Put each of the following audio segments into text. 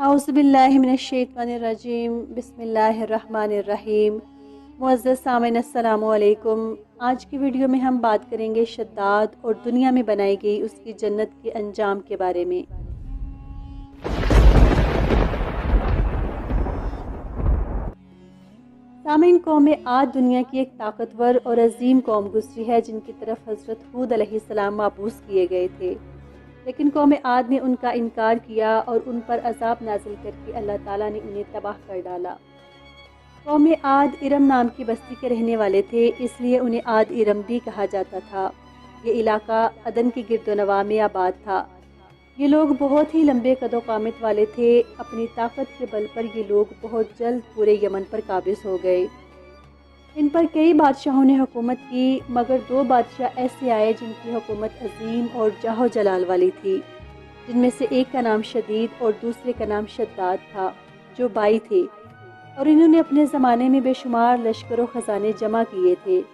औज़ुबिल्लाहिमिनश्शैतानिर्रजीम बिस्मिल्लाहिर्रहमानिर्रहीम। मुअज़्ज़ज़ सामीन अस्सलामु अलैकुम। आज की वीडियो में हम बात करेंगे शद्दाद और दुनिया में बनाई गई उसकी जन्नत के अंजाम के बारे में। सामीन, कौम आद दुनिया की एक ताकतवर और अजीम कौम गुजरी है जिनकी तरफ हज़रत हूद अलैहिस्सलाम माबूस किए गए थे, लेकिन कौम आद ने उनका इनकार किया और उन पर अजाब नाजिल करके अल्लाह ताला ने उन्हें तबाह कर डाला। कौम आद इरम नाम की बस्ती के रहने वाले थे, इसलिए उन्हें आद इरम भी कहा जाता था। ये इलाका अदन के गिरदोनवा में आबाद था। ये लोग बहुत ही लंबे कदो-कामत वाले थे। अपनी ताकत के बल पर ये लोग बहुत जल्द पूरे यमन पर काबिज हो गए। इन पर कई बादशाहों ने हुकूमत की, मगर दो बादशाह ऐसे आए जिनकी हुकूमत अजीम और जाहो जलाल वाली थी, जिनमें से एक का नाम शदीद और दूसरे का नाम शद्दाद था, जो बाई थे, और इन्होंने अपने ज़माने में बेशुमार लश्कर व ख़जाने जमा किए थे।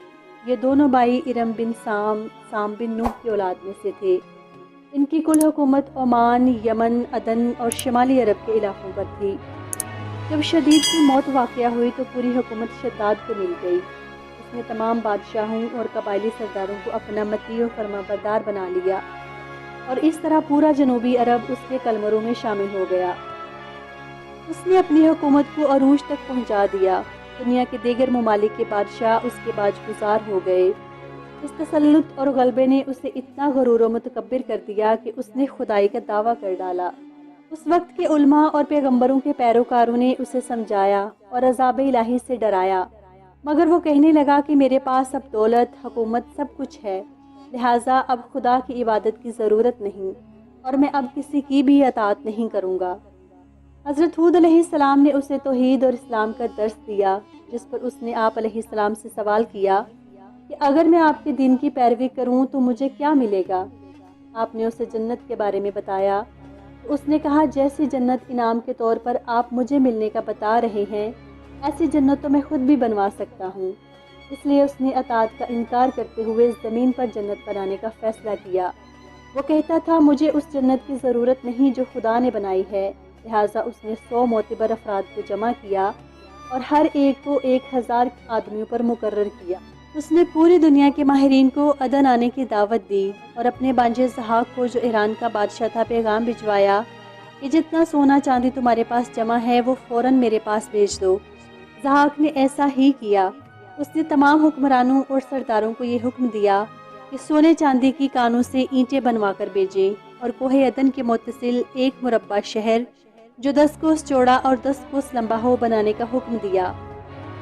ये दोनों बाई इरम बिन साम, साम बिन नूह की औलाद में से थे। इनकी कुल हुकूमत ओमान, यमन, अदन और शुमाली अरब के इलाकों पर थी। जब शदीद की मौत वाक़या हुई तो पूरी हुकूमत शद्दाद को मिल गई। उसने तमाम बादशाहों और कबायली सरदारों को अपना मती और फरमाबरदार बना लिया, और इस तरह पूरा जनूबी अरब उसके कलमरों में शामिल हो गया। उसने अपनी हुकूमत को अरूज तक पहुंचा दिया। दुनिया के दीगर ममालिक के बादशाह उसके बाजगुजार हो गए। इस तसल्लुत और गलबे ने उसे इतना गरूर और मुतकब्बिर कर दिया कि उसने खुदाई का दावा कर डाला। उस वक्त के उलमा और पैगंबरों के पैरोकारों ने उसे समझाया और अज़ाब इलाही से डराया, मगर वो कहने लगा कि मेरे पास अब दौलत, हुकूमत सब कुछ है, लिहाजा अब खुदा की इबादत की ज़रूरत नहीं और मैं अब किसी की भी अताअत नहीं करूँगा। हज़रत हूद अलैहिस्सलाम ने उसे तौहीद और इस्लाम का दर्स दिया, जिस पर उसने आप अलैहिस्सलाम से सवाल किया कि अगर मैं आपके दीन की पैरवी करूं तो मुझे क्या मिलेगा। आपने उसे जन्नत के बारे में बताया तो उसने कहा, जैसी जन्नत इनाम के तौर पर आप मुझे मिलने का बता रहे हैं, ऐसी जन्नत तो मैं खुद भी बनवा सकता हूँ। इसलिए उसने अताअत का इनकार करते हुए ज़मीन पर जन्नत बनाने का फ़ैसला किया। वो कहता था, मुझे उस जन्नत की ज़रूरत नहीं जो खुदा ने बनाई है। लिहाजा उसने 100 मोतबर अफराद को जमा किया और हर एक को 1000 आदमियों पर मुकर्रर किया। उसने पूरी दुनिया के माहिरीन को अदन आने की दावत दी और अपने बांजे ज़हाक को, जो ईरान का बादशाह था, पैगाम भिजवाया कि जितना सोना चांदी तुम्हारे पास जमा है वो फ़ौरन मेरे पास भेज दो। ज़हाक ने ऐसा ही किया। उसने तमाम हुक्मरानों और सरदारों को ये हुक्म दिया कि सोने चांदी की कानों से ईंटें बनवा कर भेजें और कोहे अदन के मुत्तसिल एक मुरब्बा शहर जो 10 कोस चौड़ा और 10 कोस लंबा हो बनाने का हुक्म दिया।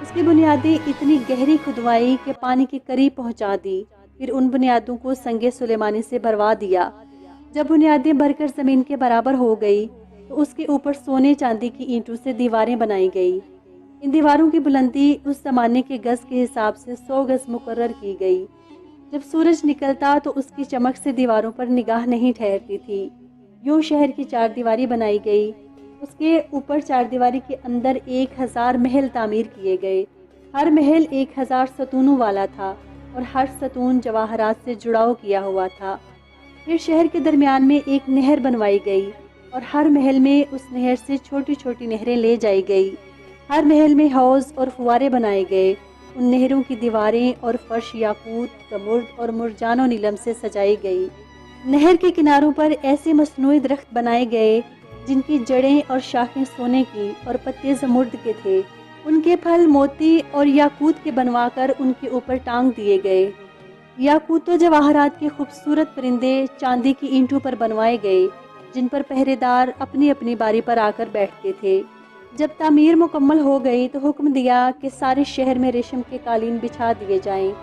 उसकी बुनियादें इतनी गहरी खुदवाई कि पानी के करीब पहुंचा दी। फिर उन बुनियादों को संगे सुलेमानी से भरवा दिया। जब बुनियादें भरकर ज़मीन के बराबर हो गई तो उसके ऊपर सोने चांदी की ईंटों से दीवारें बनाई गई। इन दीवारों की बुलंदी उस ज़माने के गज़ के हिसाब से 100 गज़ मुकर्रर की गई। जब सूरज निकलता तो उसकी चमक से दीवारों पर निगाह नहीं ठहरती थी। यूं शहर की 4 दीवारी बनाई गई। उसके ऊपर 4 दीवारी के अंदर 1000 महल तामीर किए गए। हर महल 1000 सतूनों वाला था और हर सतून जवाहरात से जुड़ाव किया हुआ था। फिर शहर के दरमियान में एक नहर बनवाई गई और हर महल में उस नहर से छोटी छोटी नहरें ले जाई गई। हर महल में हौज और फुवारे बनाए गए। उन नहरों की दीवारें और फर्श याकूत, कमुर्द और मुरजानो नीलम से सजाई गई। नहर के किनारों पर ऐसे मसनूई दरख्त बनाए गए जिनकी जड़ें और शाखें सोने की और पत्ते जमुर्द के थे। उनके फल मोती और याकूत के बनवाकर उनके ऊपर टांग दिए गए। याकूत व जवाहरात के खूबसूरत परिंदे चांदी की ईंटों पर बनवाए गए, जिन पर पहरेदार अपनी अपनी बारी पर आकर बैठते थे। जब तामीर मुकम्मल हो गई तो हुक्म दिया कि सारे शहर में रेशम के कालीन बिछा दिए जाएं।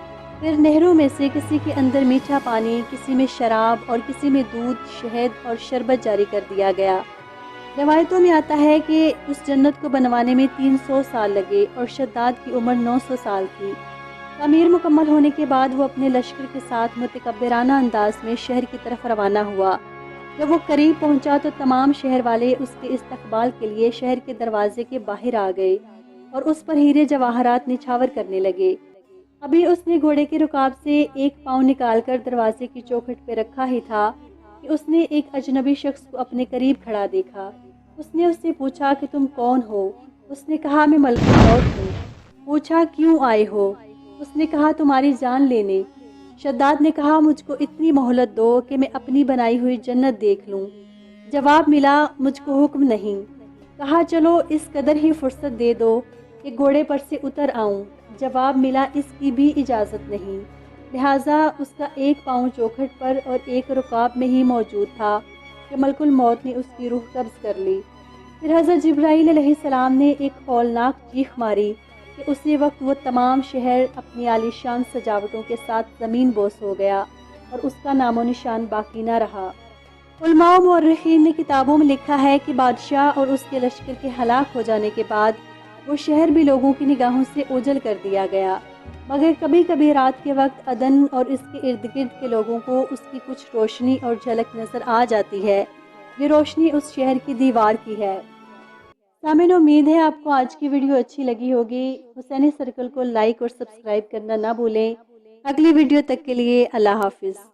फिर नहरों में से किसी के अंदर मीठा पानी, किसी में शराब और किसी में दूध, शहद और शरबत जारी कर दिया गया। रवायतों में आता है कि उस जन्नत को बनवाने में 300 साल लगे और शद्दाद की उम्र 900 साल थी। तामीर मुकम्मल होने के बाद वो अपने लश्कर के साथ मुतकब्बिराना अंदाज में शहर की तरफ रवाना हुआ। जब वो करीब पहुंचा तो तमाम शहर वाले उसके इस्तकबाल के लिए शहर के दरवाजे के बाहर आ गए और उस पर हीरे जवाहरात निछावर करने लगे। अभी उसने घोड़े के रुकाब से एक पाँव निकालकर दरवाजे की चौखट पे रखा ही था कि उसने एक अजनबी शख्स को अपने करीब खड़ा देखा। اس نے اس سے پوچھا کہ تم کون ہو؟ اس نے کہا میں ملک الموت ہوں۔ پوچھا کیوں آئے ہو؟ اس نے کہا تمہاری جان لینے۔ شداد نے کہا مجھ کو اتنی مہلت دو کہ میں اپنی بنائی ہوئی جنت دیکھ لوں۔ جواب ملا مجھ کو حکم نہیں۔ کہا چلو اس قدر ہی فرصت دے دو کہ گھوڑے پر سے اتر آؤں۔ جواب ملا اس کی بھی اجازت نہیں، لہٰذا اس کا ایک پاؤں چوکھٹ پر اور ایک رکاب میں ہی موجود تھا کہ ملک الموت نے اس کی روح قبض کر لی۔ پھر حضرت جبرائیل علیہ السلام نے ایک ہولناک چیخ ماری کہ اسی وقت وہ تمام شہر اپنی عالیشان سجاوٹوں کے ساتھ زمین بوس ہو گیا اور اس کا نام و نشان باقی نہ رہا۔ علماء و مورخین نے کتابوں میں لکھا ہے کہ بادشاہ اور اس کے لشکر کے ہلاک ہو جانے کے بعد وہ شہر بھی لوگوں کی نگاہوں سے اوجھل کر دیا گیا، مگر کبھی کبھی رات کے وقت عدن اور اس کے ارد گرد کے لوگوں کو اس کی کچھ روشنی اور جھلک نظر آ جاتی ہے۔ یہ روشنی اس شہر کی دیوار کی ہے۔ سامعین، امید ہے آپ کو آج کی ویڈیو اچھی لگی ہوگی۔ حسینی سرکل کو لائک اور سبسکرائب کرنا نہ بھولیں۔ اگلی ویڈیو تک کے لیے اللہ حافظ۔